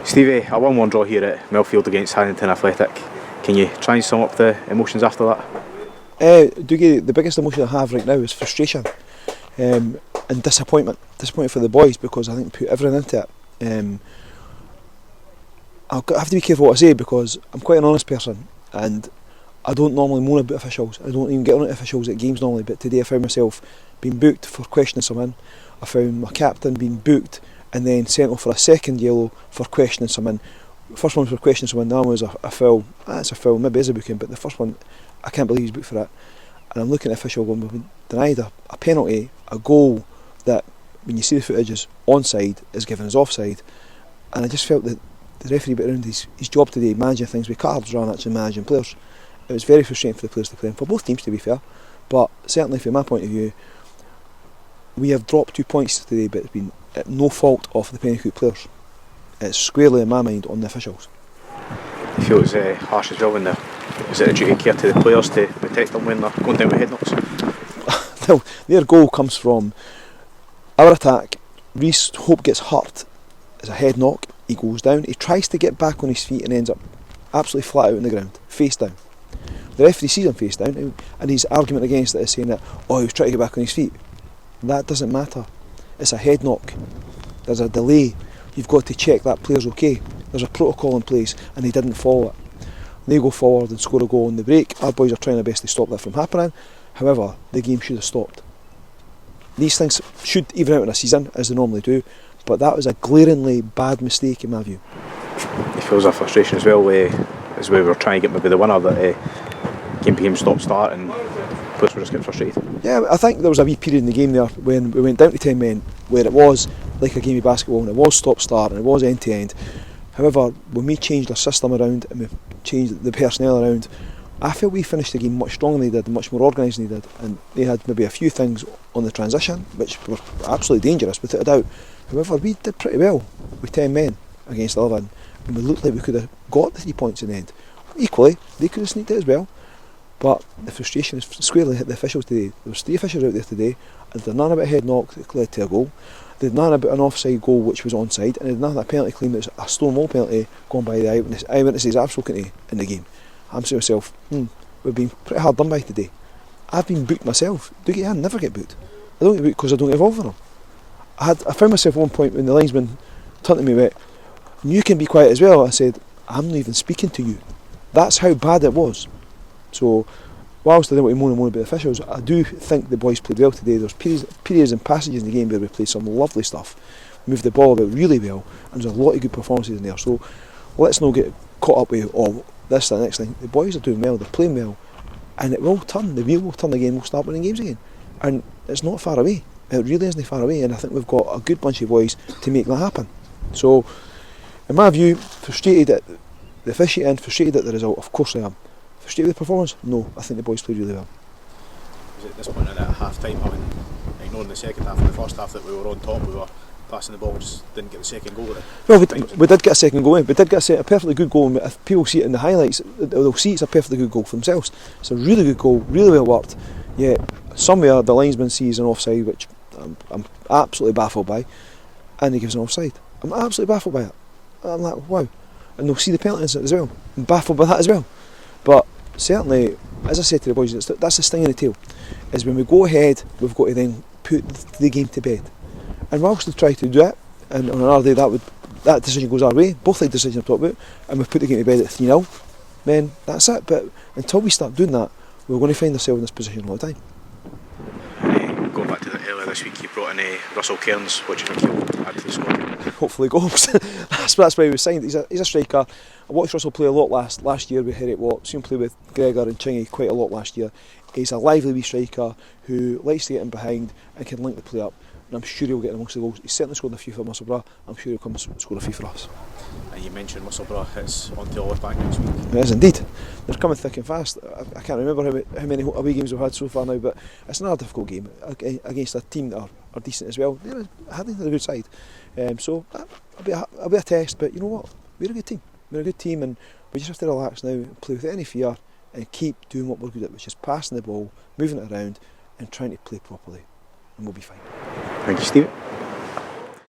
Stevie, a 1-1 draw here at Millfield against Haddington Athletic. Can you try and sum up the emotions after that? Doogie, the biggest emotion I have right now is frustration and disappointment. Disappointment for the boys because I think they put everything into it. I have to be careful what I say because I'm quite an honest person and I don't normally moan about officials. I don't even get on at officials at games normally, but today I found myself being booked for questioning someone. I found my captain being booked and then sent off for a second yellow for questioning someone. The first one for questioning someone, that one was a foul. That's a foul, maybe it's a booking, but the first one, I can't believe he's booked for it. And I'm looking at the official going, we've been denied a penalty, a goal that, when you see the footage, is onside, is given as offside. And I just felt that the referee got around his job today, managing things with cards rather than actually managing players. It was very frustrating for the players to play, and for both teams to be fair. But certainly from my point of view, we have dropped 2 points today, but it's been at no fault of the Pennycook players. It's squarely in my mind on the officials. You feel it's harsh as well is it a duty of care to the players to protect them when they're going down with head knocks? Well, their goal comes from our attack. Reece Hope gets hurt. It's a head knock. He goes down. He tries to get back on his feet and ends up absolutely flat out on the ground, face down. The referee sees him face down, and his argument against it is saying that, he was trying to get back on his feet. That doesn't matter. It's a head knock. There's a delay. You've got to check that player's okay. There's a protocol in place and they didn't follow it. They go forward and score a goal on the break. Our boys are trying their best to stop that from happening. However, the game should have stopped. These things should even out in a season, as they normally do, but that was a glaringly bad mistake in my view. It feels a frustration as well, as we were trying to get maybe the winner, that game became stop-start and players were just getting frustrated. Yeah, I think there was a wee period in the game there when we went down to 10 men where it was like a game of basketball and it was stop-start and it was end-to-end. However, when we changed our system around and we changed the personnel around, I feel we finished the game much stronger than they did, much more organised than they did, and they had maybe a few things on the transition which were absolutely dangerous without a doubt. However, we did pretty well with 10 men against 11 and we looked like we could have got the 3 points in the end. Equally, they could have sneaked it as well. But the frustration is squarely hit the officials today. There was 3 officials out there today, and they're none about a head knock that led to a goal. They'd none about an offside goal which was onside, and they'd none about a penalty claim that's a Stonewall penalty gone by the eyewitnesses absolutely in the game. I'm saying to myself, we've been pretty hard done by today. I've been booked myself. I never get booked. I don't get booked because I don't get involved with them. I found myself at one point when the linesman turned to me and went, "You can be quiet as well." I said, "I'm not even speaking to you." That's how bad it was. So, whilst I don't want to moan about the officials, I do think the boys played well today. There's periods and passages in the game where we played some lovely stuff, moved the ball about really well, and there's a lot of good performances in there. So, let's not get caught up with, this, that, next thing. The boys are doing well, they're playing well, and it will turn. The wheel will turn again, we'll start winning games again. And it's not far away. It really isn't far away, and I think we've got a good bunch of boys to make that happen. So, in my view, frustrated at the officiating, frustrated at the result, of course I am. Frustrated with the performance? No, I think the boys played really well. Was it at this point at half time, ignoring the second half and the first half, that we were on top, we were passing the ball, we just didn't get the second goal? Well, we did get a second goal in. We did get a perfectly good goal, and if people see it in the highlights, they'll see it's a perfectly good goal for themselves. It's a really good goal, really well worked, yet somewhere the linesman sees an offside, which I'm absolutely baffled by, and he gives an offside. I'm absolutely baffled by it. I'm like, wow. And they'll see the penalty incident as well. I'm baffled by that as well. But certainly, as I said to the boys, that's the sting in the tail, is when we go ahead, we've got to then put the game to bed. And whilst we try to do it, and on another day that decision goes our way, both the decisions I've talked about, and we've put the game to bed at 3-0, then that's it. But until we start doing that, we're going to find ourselves in this position all the time. Going back to that earlier this week, you brought in Russell Cairns, which you think he'll add to the squad? Hopefully goals. that's why he was signed. He's a striker. I watched Russell play a lot last year with Herrick Watt, seen him play with Gregor and Chingy quite a lot last year. He's a lively wee striker who likes to get in behind and can link the play up, and I'm sure he'll get amongst the goals. He's certainly scored a few for Musselburgh. I'm sure he'll come and score a few for us. And you mentioned Musselburgh, it's on to Olive Bank next week. It is indeed. They're coming thick and fast. I can't remember how many away games we've had so far now, but it's another difficult game against a team that are decent as well. Haddington are a good side, so it'll be a test. But you know what? We're a good team. We're a good team, and we just have to relax now and play without any fear and keep doing what we're good at, which is passing the ball, moving it around, and trying to play properly, and we'll be fine. Thank you, Steve.